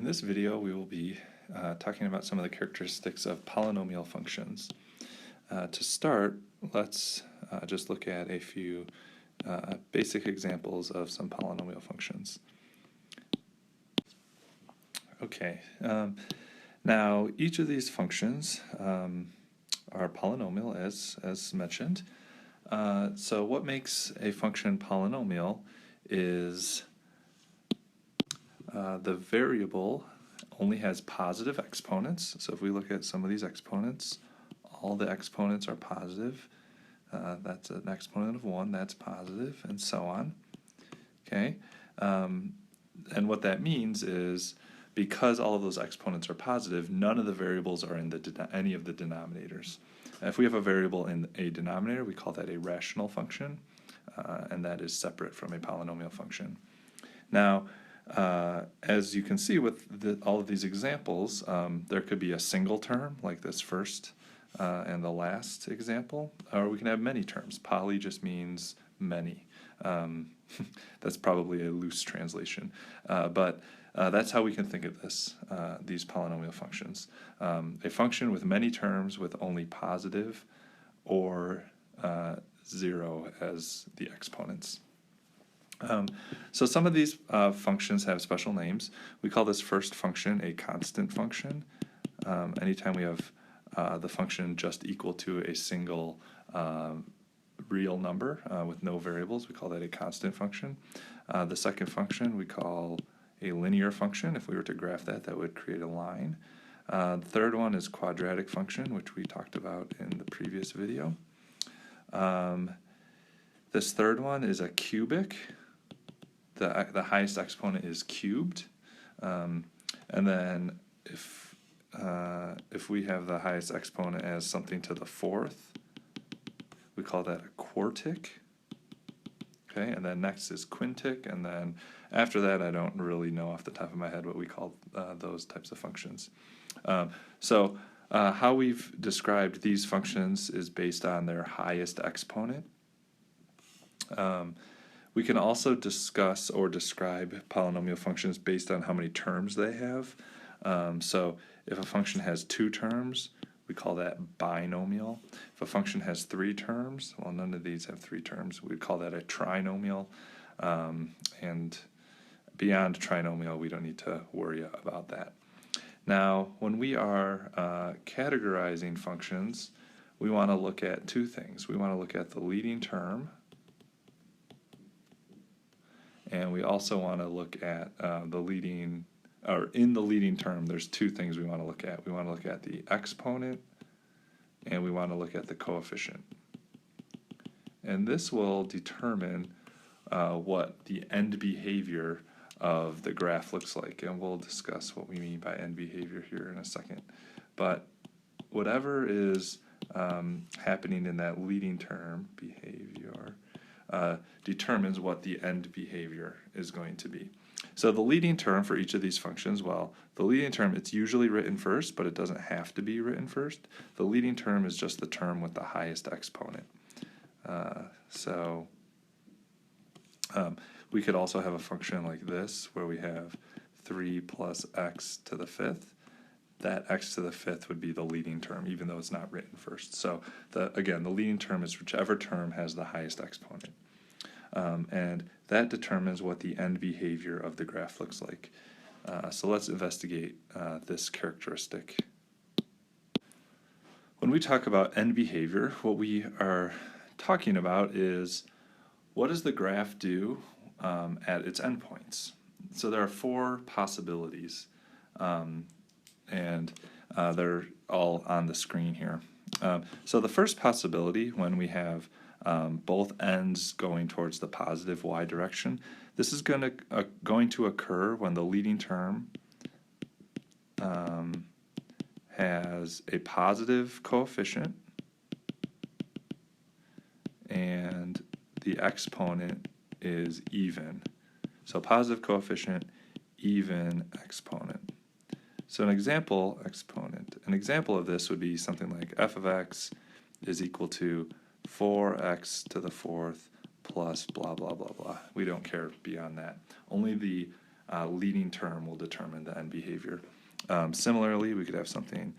In this video, we will be talking about some of the characteristics of polynomial functions. To start, let's just look at a few basic examples of some polynomial functions. Okay, now each of these functions are polynomial as mentioned. So what makes a function polynomial is the variable only has positive exponents. So if we look at some of these exponents, all the exponents are positive. That's an exponent of 1, that's positive, and so on. Okay, and what that means is because all of those exponents are positive, none of the variables are in any of the denominators. If we have a variable in a denominator, we call that a rational function, and that is separate from a polynomial function. Now, as you can see with all of these examples, there could be a single term, like this first and the last example, or we can have many terms. Poly just means many. That's probably a loose translation, but that's how we can think of these polynomial functions. A function with many terms with only positive or 0 as the exponents. So some of these functions have special names. We call this first function a constant function. Anytime we have the function just equal to a single real number with no variables, we call that a constant function. The second function we call a linear function. If we were to graph that, that would create a line. The third one is quadratic function, which we talked about in the previous video. This third one is a cubic. The highest exponent is cubed, and then if we have the highest exponent as something to the fourth, we call that a quartic. Okay, and then next is quintic, and then after that I don't really know off the top of my head what we call those types of functions. So how we've described these functions is based on their highest exponent. We can also discuss or describe polynomial functions based on how many terms they have. So if a function has 2 terms, we call that binomial. If a function has 3 terms, well, none of these have 3 terms, we'd call that a trinomial. And beyond trinomial, we don't need to worry about that. Now, when we are categorizing functions, we want to look at 2 things. We want to look at the leading term, and we also want to look at in the leading term, there's 2 things we want to look at. We want to look at the exponent, and we want to look at the coefficient. And this will determine what the end behavior of the graph looks like, and we'll discuss what we mean by end behavior here in a second. But whatever is happening in that leading term, behavior, determines what the end behavior is going to be. So the leading term for each of these functions, well, the leading term, it's usually written first, but it doesn't have to be written first. The leading term is just the term with the highest exponent. We could also have a function like this, where we have 3 plus x to the 5th. That x to the 5th would be the leading term, even though it's not written first. So again, the leading term is whichever term has the highest exponent. And that determines what the end behavior of the graph looks like. So let's investigate this characteristic. When we talk about end behavior, what we are talking about is what does the graph do at its endpoints? So there are 4 possibilities, and they're all on the screen here. So the first possibility, when we have both ends going towards the positive y direction, this is going to occur when the leading term has a positive coefficient and the exponent is even. So positive coefficient, even exponent. So an example of this would be something like f of x is equal to 4x to the 4th plus blah, blah, blah, blah. We don't care beyond that. Only the leading term will determine the end behavior. Similarly, we could have something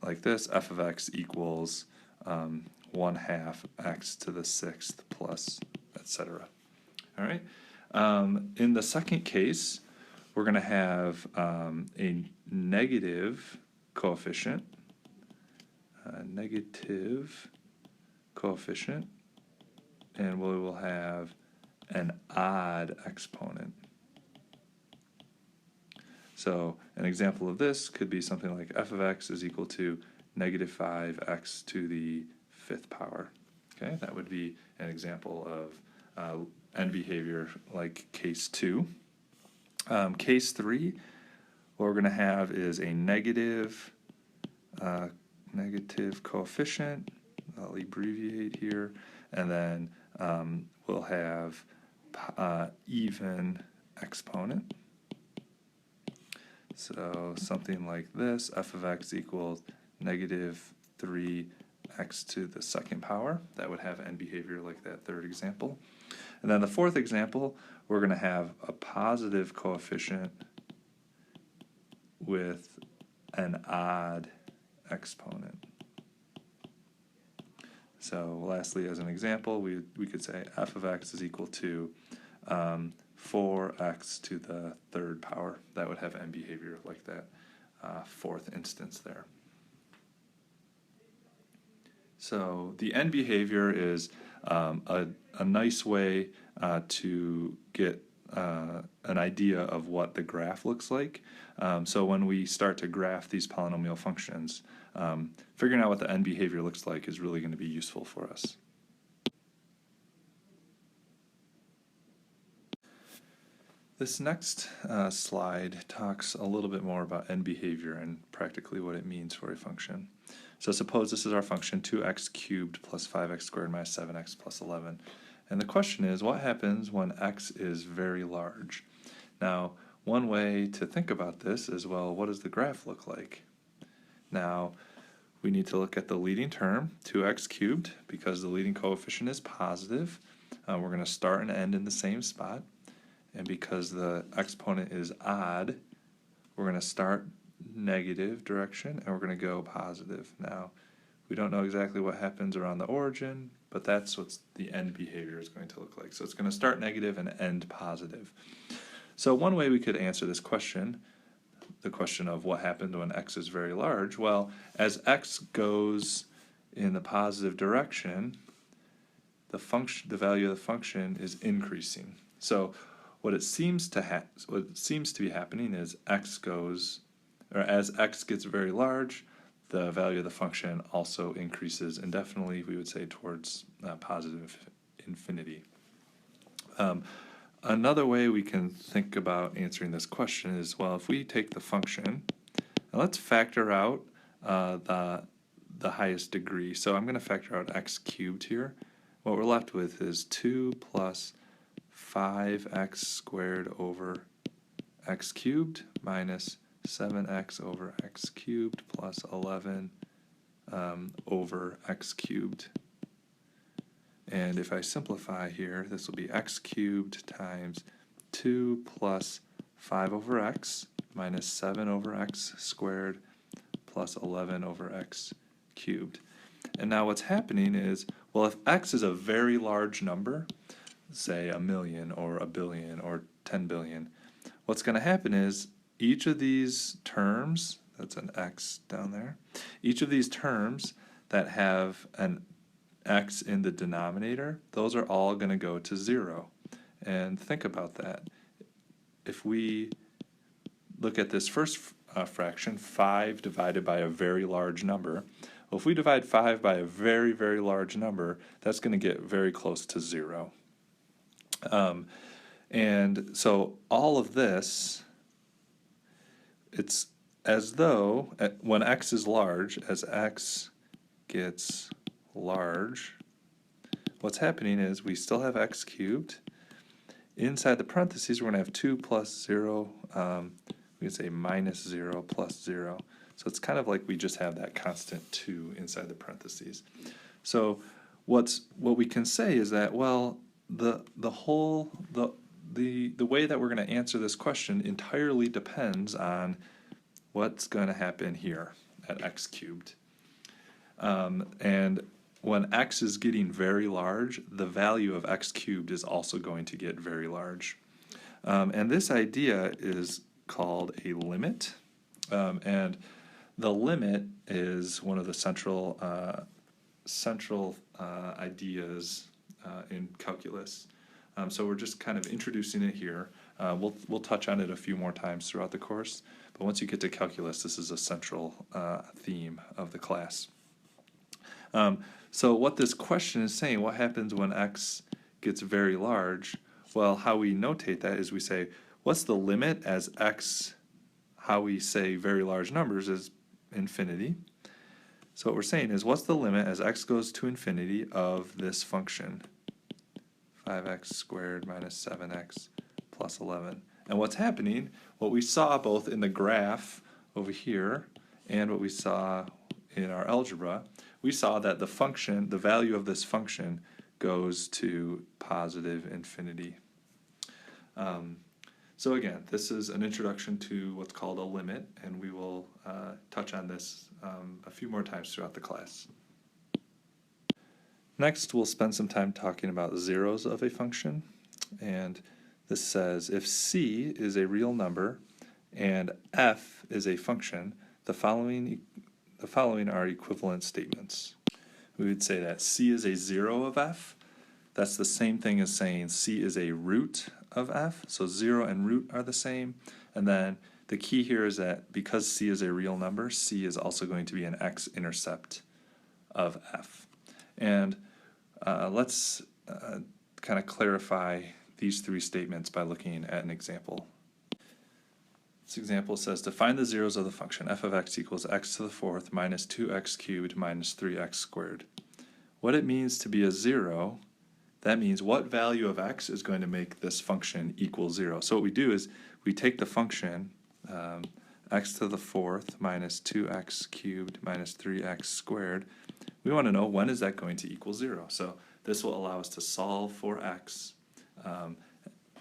like this: f of x equals 1/2 x to the 6th plus, etc. All right. In the second case, we're going to have a negative coefficient, and we will have an odd exponent. So an example of this could be something like f of x is equal to negative 5x to the 5th power. Okay, that would be an example of end behavior like case 2. Case 3, what we're going to have is a negative coefficient. I'll abbreviate here, and then we'll have even exponent. So something like this: f of x equals negative 3x to the 2nd power. That would have end behavior like that third example. And then the fourth example, we're going to have a positive coefficient with an odd exponent. So lastly, as an example, we could say f of x is equal to 4x to the 3rd power. That would have end behavior like that fourth instance there. So the end behavior is a nice way to get an idea of what the graph looks like. So when we start to graph these polynomial functions, figuring out what the end behavior looks like is really going to be useful for us. This next slide talks a little bit more about end behavior and practically what it means for a function. So suppose this is our function 2x cubed plus 5x squared minus 7x plus 11. And the question is, what happens when x is very large? Now, one way to think about this is, well, what does the graph look like? Now, we need to look at the leading term, 2x cubed, because the leading coefficient is positive. We're going to start and end in the same spot. And because the exponent is odd, we're going to start negative direction and we're going to go positive. Now, we don't know exactly what happens around the origin, but that's what the end behavior is going to look like. So it's going to start negative and end positive. So one way we could answer this question, the question of what happens when x is very large, well, as x goes in the positive direction, the value of the function is increasing. So what it seems to be happening is as x gets very large, the value of the function also increases indefinitely, we would say, towards positive infinity. Another way we can think about answering this question is, well, if we take the function, and let's factor out the highest degree. So I'm going to factor out x cubed here. What we're left with is 2 plus 5x squared over x cubed minus 7x over x cubed plus 11 over x cubed. And if I simplify here, this will be x cubed times 2 plus 5 over x minus 7 over x squared plus 11 over x cubed. And now what's happening is, well, if x is a very large number, say 1,000,000 or 1,000,000,000 or 10 billion, what's going to happen is each of these terms, that's an x down there, each of these terms that have an x in the denominator, those are all going to go to 0. And think about that. If we look at this first fraction, 5 divided by a very large number, well, if we divide 5 by a very, very large number, that's going to get very close to 0. And so all of this, it's as though when x is large, as x gets large, what's happening is we still have x cubed. Inside the parentheses, we're going to have 2 plus 0, we can say minus 0 plus 0. So it's kind of like we just have that constant 2 inside the parentheses. So what we can say is that, well, the the way that we're going to answer this question entirely depends on what's going to happen here at x cubed. And when x is getting very large, the value of x cubed is also going to get very large. And this idea is called a limit. And the limit is one of the central ideas in calculus. So we're just kind of introducing it here. We'll touch on it a few more times throughout the course, but once you get to calculus, this is a central theme of the class. So what this question is saying, what happens when x gets very large? Well, how we notate that is we say, what's the limit as x, how we say very large numbers is infinity. So what we're saying is, what's the limit as x goes to infinity of this function, 5x squared minus 7x plus 11. And what's happening, what we saw both in the graph over here and what we saw in our algebra, we saw that the function, the value of this function goes to positive infinity. So again, this is an introduction to what's called a limit, and we will touch on this a few more times throughout the class. Next, we'll spend some time talking about zeros of a function, and this says if c is a real number and f is a function, the following are equivalent statements. We would say that c is a zero of f. That's the same thing as saying c is a root of f. So 0 and root are the same. And then the key here is that because c is a real number, c is also going to be an x-intercept of f. And let's kind of clarify these three statements by looking at an example. This example says to find the zeros of the function f of x equals x to the fourth minus 2x cubed minus 3x squared. What it means to be a zero, that means what value of x is going to make this function equal 0. So what we do is we take the function x to the fourth minus 2x cubed minus 3x squared. We want to know when is that going to equal 0. So this will allow us to solve for x,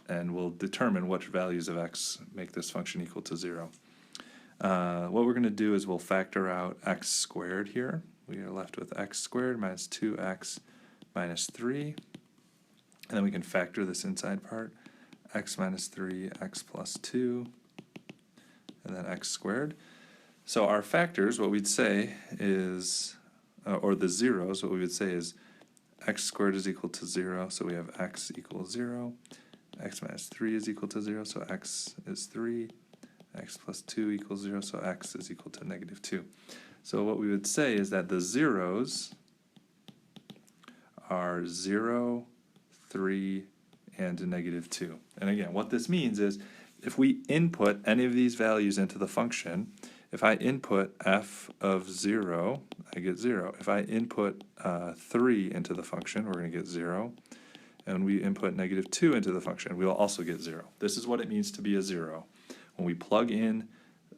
and we'll determine which values of x make this function equal to 0. What we're going to do is we'll factor out x squared here. We are left with x squared minus 2x minus 3. And then we can factor this inside part, x minus 3, x plus 2, and then x squared. So our factors, what we'd say is, or the zeros, what we would say is x squared is equal to 0, so we have x equals 0. X minus 3 is equal to 0, so x is 3. X plus 2 equals 0, so x is equal to negative 2. So what we would say is that the zeros are 0, 3, and negative 2. And again, what this means is if we input any of these values into the function, if I input f of 0, I get 0. If I input 3 into the function, we're going to get 0. And we input negative 2 into the function, we will also get 0. This is what it means to be a 0. When we plug in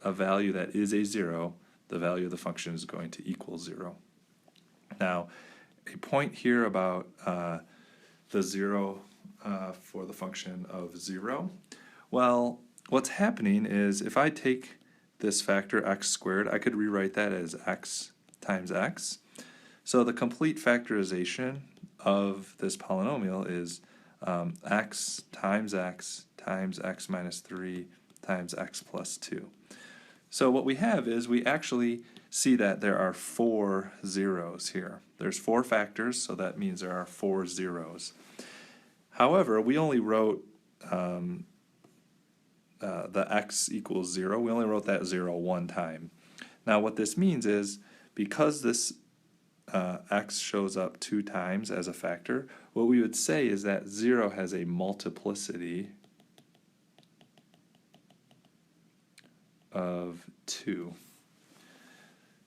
a value that is a 0, the value of the function is going to equal 0. Now, a point here about the 0 for the function of 0. Well, what's happening is if I take this factor x squared, I could rewrite that as x times x. So the complete factorization of this polynomial is x times x minus 3 times x plus 2. So what we have is we actually see that there are 4 zeros here. There's 4 factors, so that means there are 4 zeros. However, we only wrote the x equals 0. We only wrote that 0 one time. Now what this means is because this x shows up 2 times as a factor, what we would say is that 0 has a multiplicity of 2.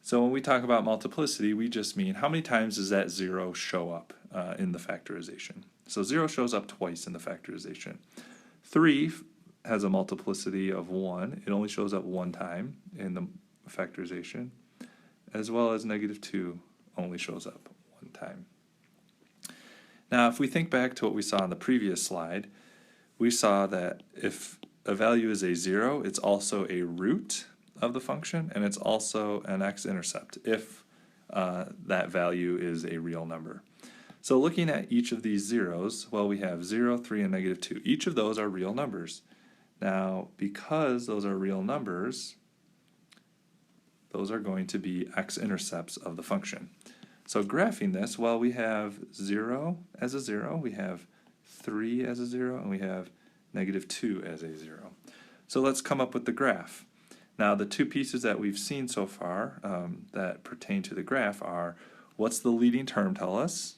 So when we talk about multiplicity, we just mean how many times does that 0 show up in the factorization. So 0 shows up twice in the factorization. 3 has a multiplicity of 1. It only shows up 1 time in the factorization, as well as negative 2 only shows up 1 time. Now, if we think back to what we saw on the previous slide, we saw that if a value is a 0, it's also a root of the function, and it's also an x-intercept if that value is a real number. So looking at each of these zeros, well, we have 0, 3, and negative 2. Each of those are real numbers. Now, because those are real numbers, those are going to be x-intercepts of the function. So graphing this, well, we have 0 as a 0, we have 3 as a 0, and we have negative 2 as a 0. So let's come up with the graph. Now, the two pieces that we've seen so far that pertain to the graph are, what's the leading term tell us?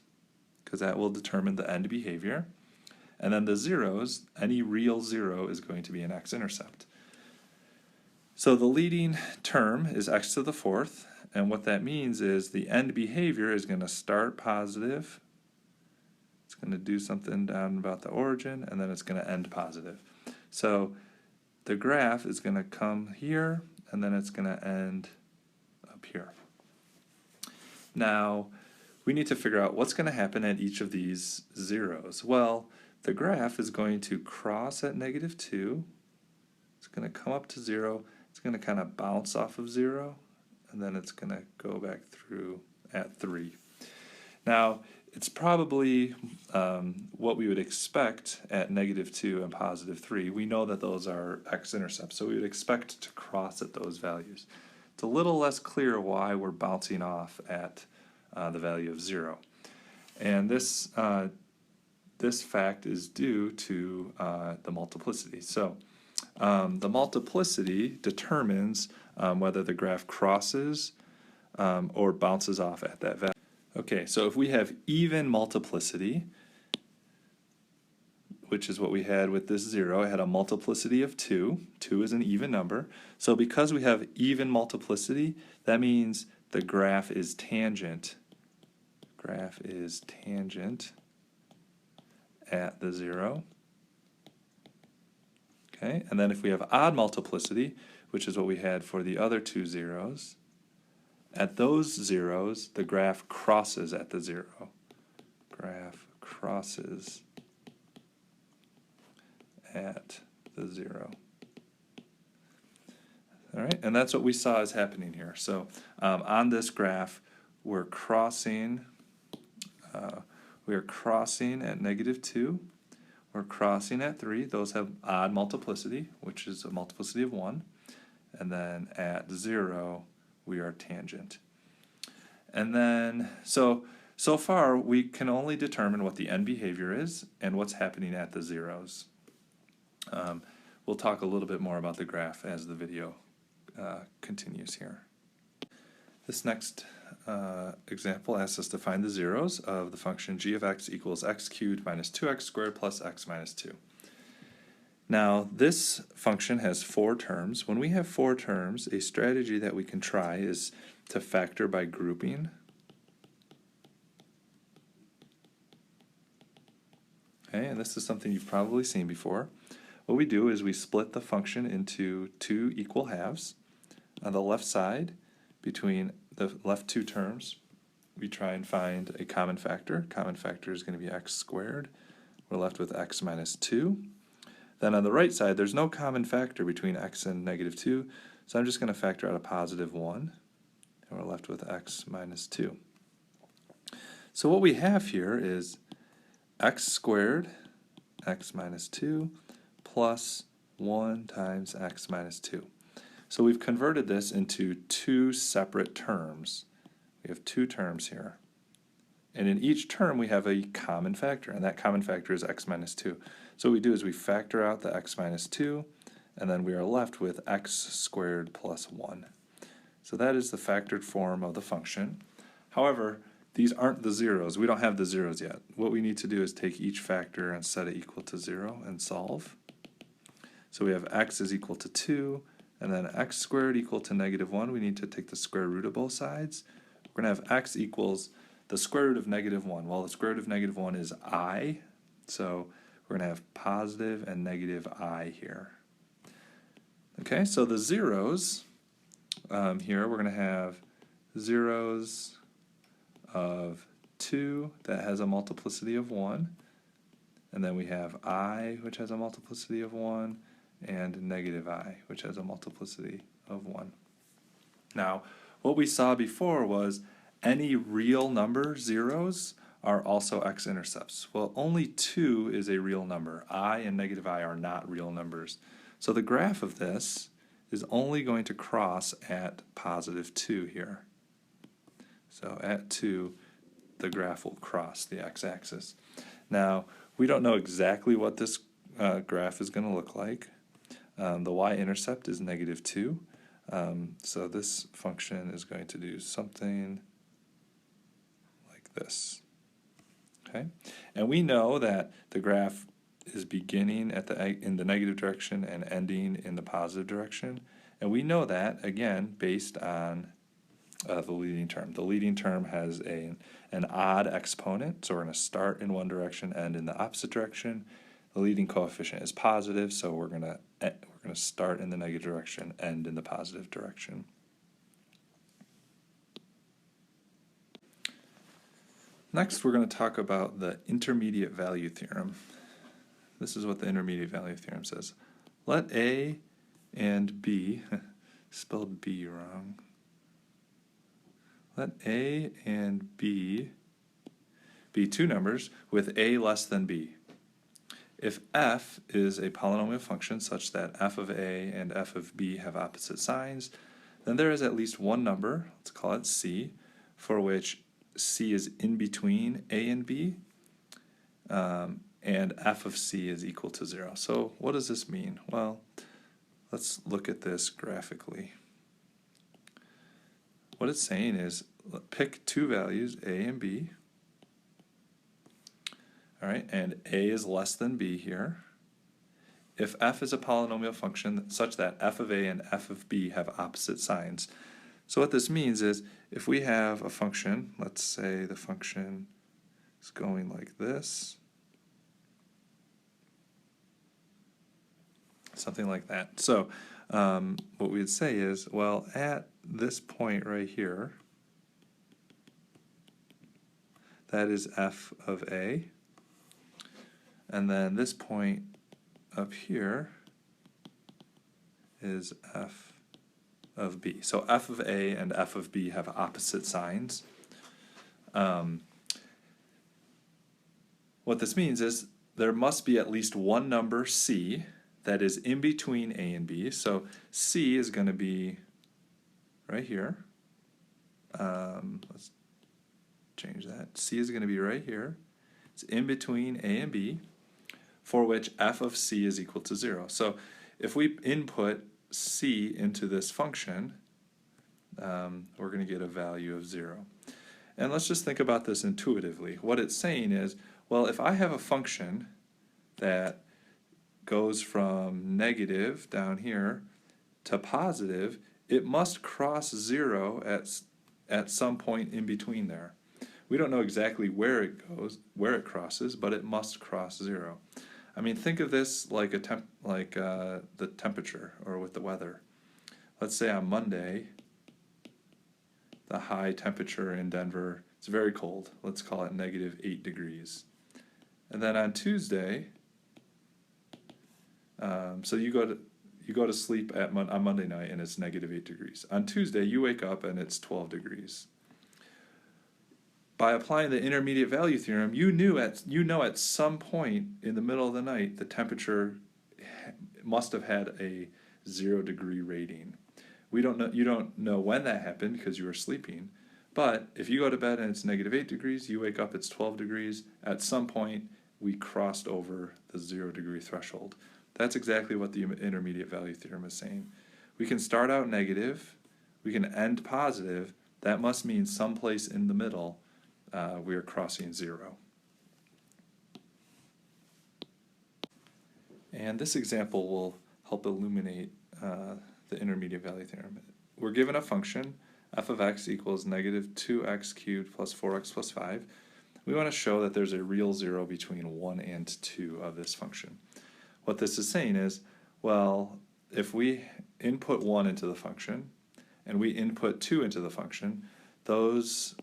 Because that will determine the end behavior. And then the zeros, any real 0 is going to be an x-intercept. So the leading term is x to the 4th, and what that means is the end behavior is going to start positive, it's going to do something down about the origin, and then it's going to end positive. So the graph is going to come here, and then it's going to end up here. Now, we need to figure out what's going to happen at each of these zeros. Well, the graph is going to cross at negative 2, it's going to come up to 0, it's going to kind of bounce off of 0, and then it's going to go back through at 3. Now, it's probably what we would expect at negative 2 and positive 3. We know that those are x-intercepts, so we would expect to cross at those values. It's a little less clear why we're bouncing off at the value of 0. And this fact is due to the multiplicity. So the multiplicity determines whether the graph crosses or bounces off at that value. Okay, so if we have even multiplicity, which is what we had with this 0, it had a multiplicity of 2. 2 is an even number. So because we have even multiplicity, that means the graph is tangent. Graph is tangent at the 0. Okay, and then if we have odd multiplicity, which is what we had for the other two zeros, at those zeros, the graph crosses at the 0. Graph crosses at the 0. All right, and that's what we saw is happening here. So on this graph, we're crossing at negative 2. We're crossing at 3. Those have odd multiplicity, which is a multiplicity of 1. And then at 0, we are tangent. And then, so far, we can only determine what the end behavior is and what's happening at the zeros. We'll talk a little bit more about the graph as the video continues here. This next example asks us to find the zeros of the function g of x equals x cubed minus 2x squared plus x minus 2. Now, this function has 4 terms. When we have 4 terms, a strategy that we can try is to factor by grouping. Okay, and this is something you've probably seen before. What we do is we split the function into 2 equal halves. On the left side, between the left 2 terms, we try and find a common factor. Common factor is going to be x squared. We're left with x minus 2. Then on the right side, there's no common factor between x and negative 2, so I'm just going to factor out a positive 1, and we're left with x minus 2. So what we have here is x squared, x minus 2, plus 1 times x minus 2. So we've converted this into 2 separate terms. We have 2 terms here. And in each term we have a common factor, and that common factor is x minus 2. So what we do is we factor out the x minus 2, and then we are left with x squared plus 1. So that is the factored form of the function. However, these aren't the zeros. We don't have the zeros yet. What we need to do is take each factor and set it equal to 0 and solve. So we have x is equal to 2, and then x squared equal to negative 1. We need to take the square root of both sides. We're going to have x equals the square root of negative 1. Well, the square root of negative 1 is I, so we're going to have positive and negative I here. Okay, so the zeros, here we're going to have zeros of 2 that has a multiplicity of 1, and then we have I, which has a multiplicity of 1, and negative I, which has a multiplicity of 1. Now, what we saw before was any real number, zeros, are also x-intercepts. Well, only 2 is a real number. I and negative I are not real numbers. So the graph of this is only going to cross at positive 2 here. So at 2, the graph will cross the x-axis. Now, we don't know exactly what this graph is going to look like. The y-intercept is negative 2. So this function is going to do something like this. Okay, and we know that the graph is beginning at in the negative direction and ending in the positive direction, and we know that again based on the leading term. The leading term has an odd exponent, so we're going to start in one direction, end in the opposite direction. The leading coefficient is positive, so we're going to start in the negative direction, end in the positive direction. Next, we're going to talk about the intermediate value theorem. This is what the intermediate value theorem says. Let A and B, spelled B wrong. Let A and B be two numbers with A less than B. If f is a polynomial function such that f of A and f of B have opposite signs, then there is at least one number, let's call it C, for which C is in between A and B, and f of C is equal to 0. So what does this mean? Well, let's look at this graphically. What it's saying is pick two values, A and B. All right, and A is less than B here. If f is a polynomial function such that f of A and f of B have opposite signs. So what this means is if we have a function, let's say the function is going like this, something like that. So what we'd say is, well, at this point right here, that is f of A, and then this point up here is f of B. So f of A and f of B have opposite signs. What this means is there must be at least one number C that is in between A and B. So C is going to be right here. Let's change that. C is going to be right here. It's in between A and B, for which f of C is equal to 0. So if we input C into this function, we're going to get a value of 0. And let's just think about this intuitively. What it's saying is, well, if I have a function that goes from negative down here to positive, it must cross 0 at some point in between there. We don't know exactly where it goes, where it crosses, but it must cross 0. I mean, think of this like the temperature or with the weather. Let's say on Monday, the high temperature in Denver, it's very cold. Let's call it -8 degrees. And then on Tuesday, so you go to sleep on Monday night and it's -8 degrees. On Tuesday, you wake up and it's 12 degrees. By applying the intermediate value theorem, you know at some point in the middle of the night the temperature must have had a 0-degree rating. You don't know when that happened because you were sleeping, but if you go to bed and it's -8 degrees, you wake up it's 12 degrees. At some point we crossed over the 0-degree threshold. That's exactly what the intermediate value theorem is saying. We can start out negative, we can end positive. That must mean someplace in the middle we are crossing 0. And this example will help illuminate the intermediate value theorem. We're given a function, f of x equals -2x cubed plus 4x plus 5. We want to show that there's a real 0 between 1 and 2 of this function. What this is saying is, well, if we input 1 into the function and we input 2 into the function, those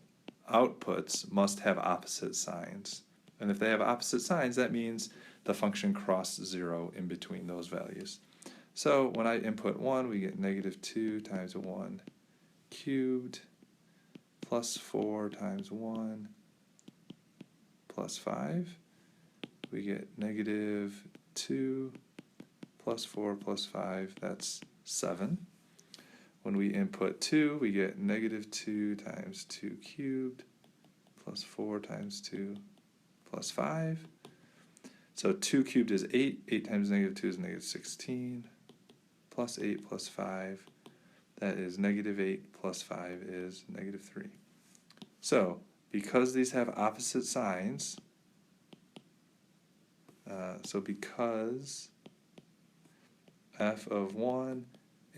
outputs must have opposite signs. And if they have opposite signs, that means the function crossed 0 in between those values. So when I input 1, we get negative 2 times 1 cubed plus 4 times 1 plus 5. We get negative 2 plus 4 plus 5, that's 7. When we input 2, we get negative 2 times 2 cubed plus 4 times 2 plus 5. So 2 cubed is 8. 8 times negative 2 is negative 16. Plus 8 plus 5, that is negative 8 plus 5 is negative 3. So because these have opposite signs, so because f of 1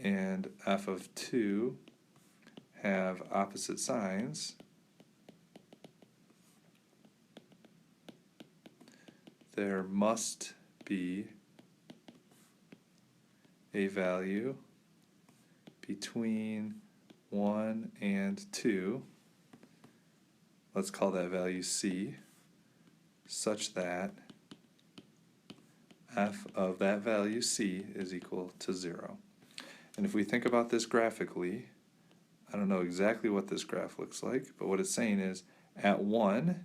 and f of 2 have opposite signs, there must be a value between 1 and 2, let's call that value c, such that f of that value c is equal to 0. And if we think about this graphically, I don't know exactly what this graph looks like, but what it's saying is at 1,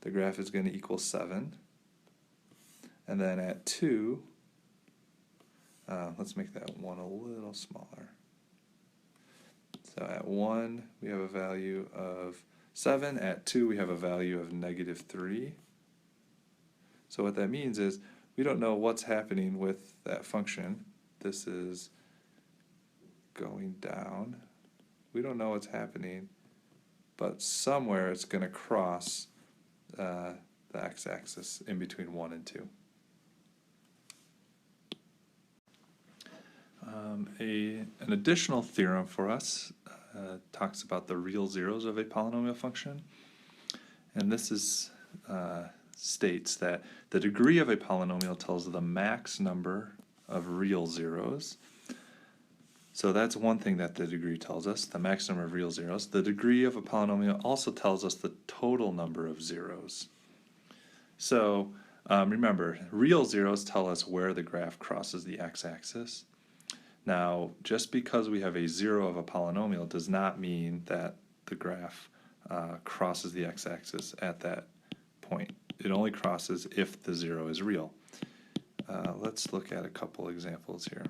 the graph is going to equal 7, and then at 2, let's make that 1 a little smaller. So at 1, we have a value of 7. At 2, we have a value of negative 3. So what that means is we don't know what's happening with that function. This is going down. We don't know what's happening, but somewhere it's going to cross the x-axis in between 1 and 2. An additional theorem for us talks about the real zeros of a polynomial function, and this is states that the degree of a polynomial tells the max number of real zeros. So that's one thing that the degree tells us, the max number of real zeros. The degree of a polynomial also tells us the total number of zeros. So remember, real zeros tell us where the graph crosses the x-axis. Now, just because we have a 0 of a polynomial does not mean that the graph crosses the x-axis at that point. It only crosses if the 0 is real. Let's look at a couple examples here.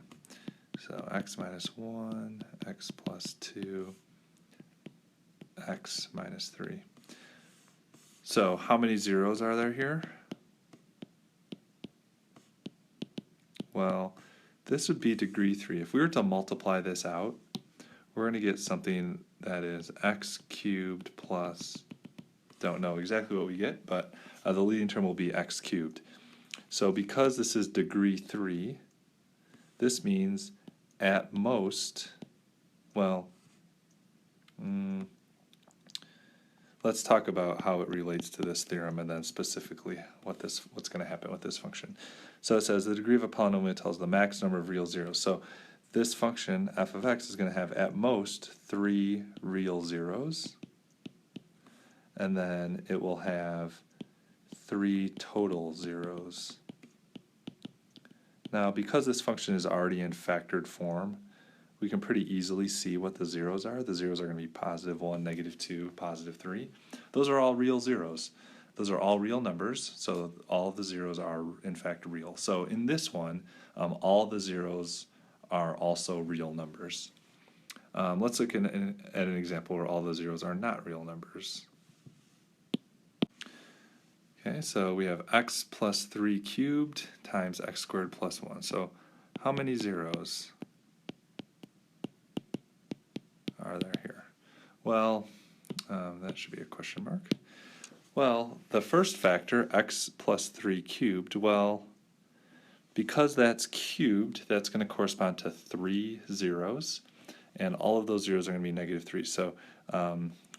So x minus 1, x plus 2, x minus 3. So how many zeros are there here? Well, this would be degree 3. If we were to multiply this out, we're going to get something that is x cubed plus, don't know exactly what we get, but the leading term will be x cubed. So because this is degree 3, this means at most, well, let's talk about how it relates to this theorem and then specifically what's going to happen with this function. So it says the degree of a polynomial tells the max number of real zeros. So this function, f of x, is going to have at most 3 real zeros, and then it will have 3 total zeros. Now, because this function is already in factored form, we can pretty easily see what the zeros are. The zeros are going to be positive 1, negative 2, positive 3. Those are all real zeros. Those are all real numbers, so all of the zeros are in fact real. So in this one, all the zeros are also real numbers. Let's look at an example where all the zeros are not real numbers. Okay, so we have x plus 3 cubed times x squared plus 1. So how many zeros are there here? Well, that should be a question mark. Well, the first factor, x plus 3 cubed, well, because that's cubed, that's going to correspond to 3 zeros, and all of those zeros are going to be negative 3. So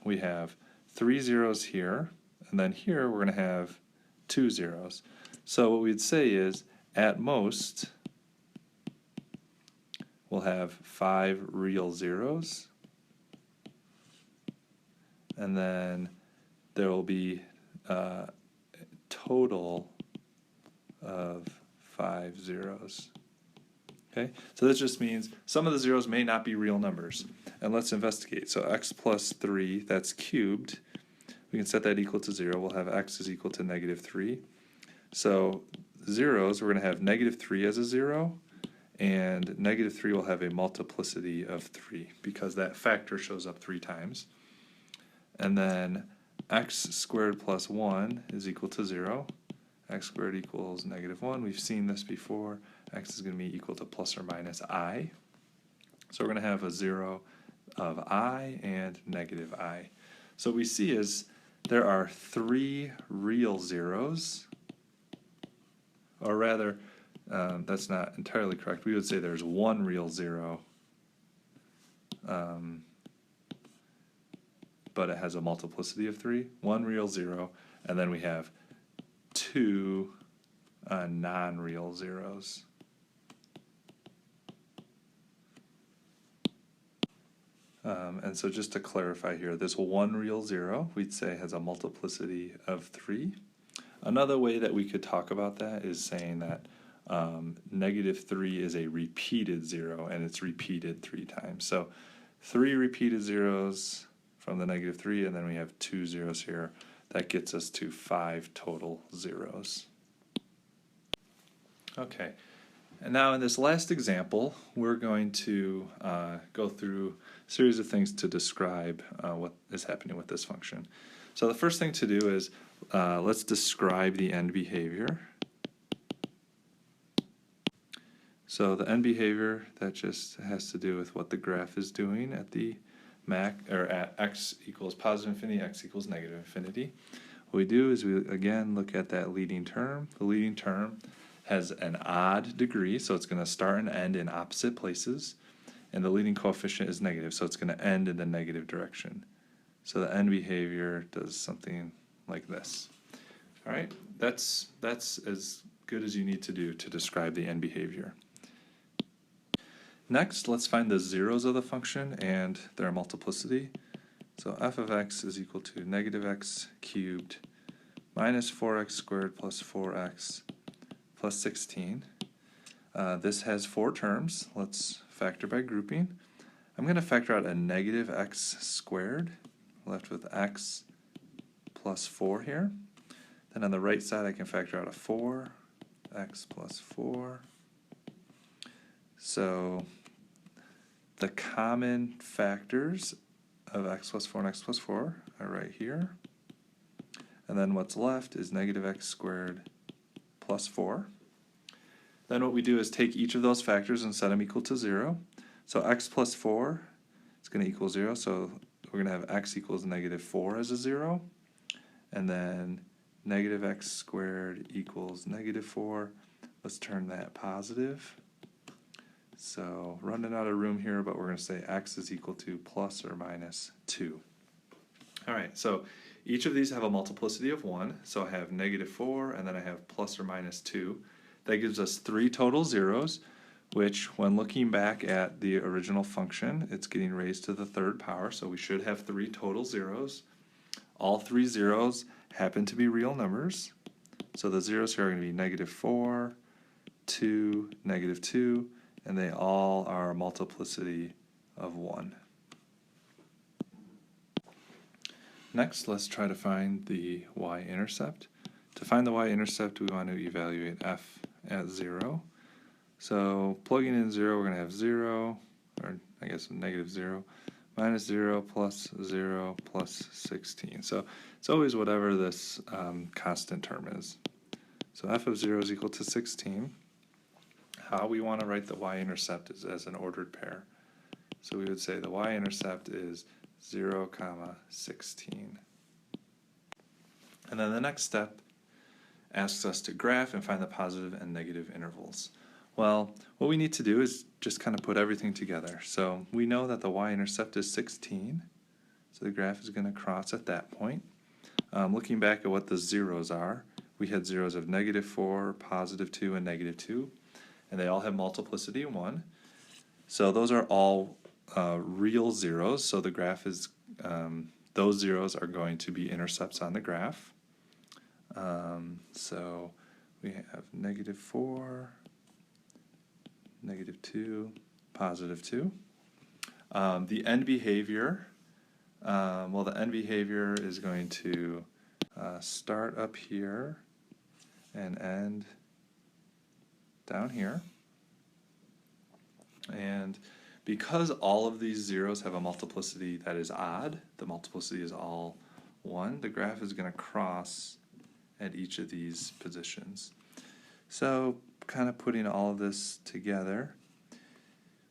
we have 3 zeros here, and then here we're going to have 2 zeros. So what we'd say is, at most, we'll have 5 real zeros, and then there will be total of 5 zeros. Okay, so this just means some of the zeros may not be real numbers. And let's investigate. So x plus 3, that's cubed. We can set that equal to 0. We'll have x is equal to negative 3. So zeros, we're going to have negative 3 as a 0, and negative 3 will have a multiplicity of 3 because that factor shows up 3 times. And then x squared plus 1 is equal to 0. X squared equals negative 1. We've seen this before. X is going to be equal to plus or minus I. So we're going to have a 0 of I and negative I. So what we see is there are 3 real zeros, or rather, that's not entirely correct. We would say there's 1 real 0, but it has a multiplicity of 3. 1 real 0, and then we have 2 non-real zeros. And so just to clarify here, this 1 real 0, we'd say has a multiplicity of 3. Another way that we could talk about that is saying that negative 3 is a repeated 0, and it's repeated 3 times. So 3 repeated zeros from the negative 3, and then we have 2 zeros here. That gets us to 5 total zeros. Okay, and now in this last example, we're going to go through a series of things to describe what is happening with this function. So the first thing to do is let's describe the end behavior. So the end behavior, that just has to do with what the graph is doing at the at x equals positive infinity, x equals negative infinity. What we do is we again look at that leading term. The leading term has an odd degree, so it's going to start and end in opposite places, and the leading coefficient is negative, so it's going to end in the negative direction. So the end behavior does something like this. All right, that's as good as you need to do to describe the end behavior. Next, let's find the zeros of the function and their multiplicity. So f of x is equal to negative x cubed minus 4x squared plus 4x plus 16. This has 4 terms. Let's factor by grouping. I'm going to factor out a negative x squared, left with x plus 4 here. Then on the right side I can factor out a 4, x plus 4. So the common factors of x plus 4 and x plus 4 are right here. And then what's left is negative x squared plus 4. Then what we do is take each of those factors and set them equal to 0. So x plus 4 is going to equal 0, so we're going to have x equals negative 4 as a 0. And then negative x squared equals negative 4. Let's turn that positive. So running out of room here, but we're going to say x is equal to plus or minus 2. All right, so each of these have a multiplicity of 1. So I have negative 4, and then I have plus or minus 2. That gives us 3 total zeros, which when looking back at the original function, it's getting raised to the 3rd power, so we should have 3 total zeros. All 3 zeros happen to be real numbers. So the zeros here are going to be negative 4, 2, negative 2, and they all are a multiplicity of 1. Next, let's try to find the y-intercept. To find the y-intercept, we want to evaluate f at 0. So plugging in 0, we're going to have 0, or I guess negative 0, minus 0 plus 0 plus 16. So it's always whatever this constant term is. So f of 0 is equal to 16. How we want to write the y-intercept is as an ordered pair. So we would say the y-intercept is 0, 16. And then the next step asks us to graph and find the positive and negative intervals. Well, what we need to do is just kind of put everything together. So we know that the y-intercept is 16, so the graph is going to cross at that point. Looking back at what the zeros are, we had zeros of negative 4, positive 2, and negative 2, and they all have multiplicity 1. So those are all real zeros, so the graph is, those zeros are going to be intercepts on the graph. So we have -4, -2, +2. The end behavior, well, the end behavior is going to start up here and end down here. And because all of these zeros have a multiplicity that is odd, the multiplicity is all 1, the graph is going to cross at each of these positions. So kind of putting all of this together,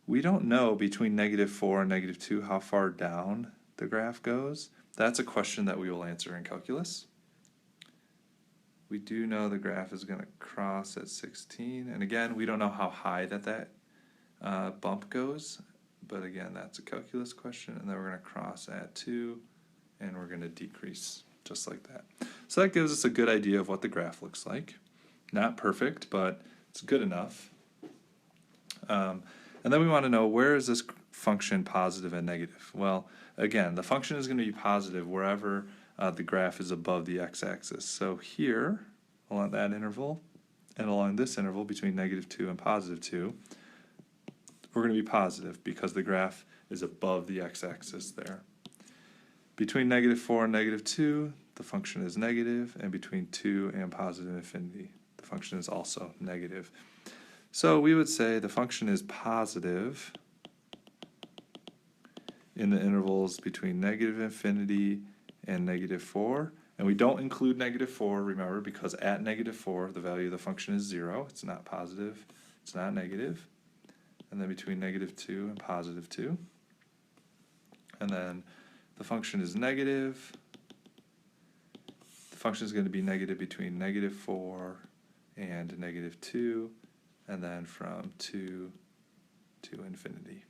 we don't know between -4 and -2 how far down the graph goes. That's a question that we will answer in calculus. We do know the graph is going to cross at 16, and again, we don't know how high that bump goes, but again, that's a calculus question, and then we're going to cross at 2, and we're going to decrease just like that. So that gives us a good idea of what the graph looks like. Not perfect, but it's good enough. And then we want to know, where is this function positive and negative? Well, again, the function is going to be positive wherever the graph is above the x-axis. So here, along that interval, and along this interval between -2 and +2, we're going to be positive because the graph is above the x-axis there. Between -4 and -2, the function is negative, and between 2 and +infinity, the function is also negative. So we would say the function is positive in the intervals between -infinity and -4, and we don't include -4, remember, because at -4 the value of the function is 0. It's not positive, it's not negative. And then between -2 and +2, and then the function is negative. The function is going to be negative between -4 and -2, and then from 2 to infinity.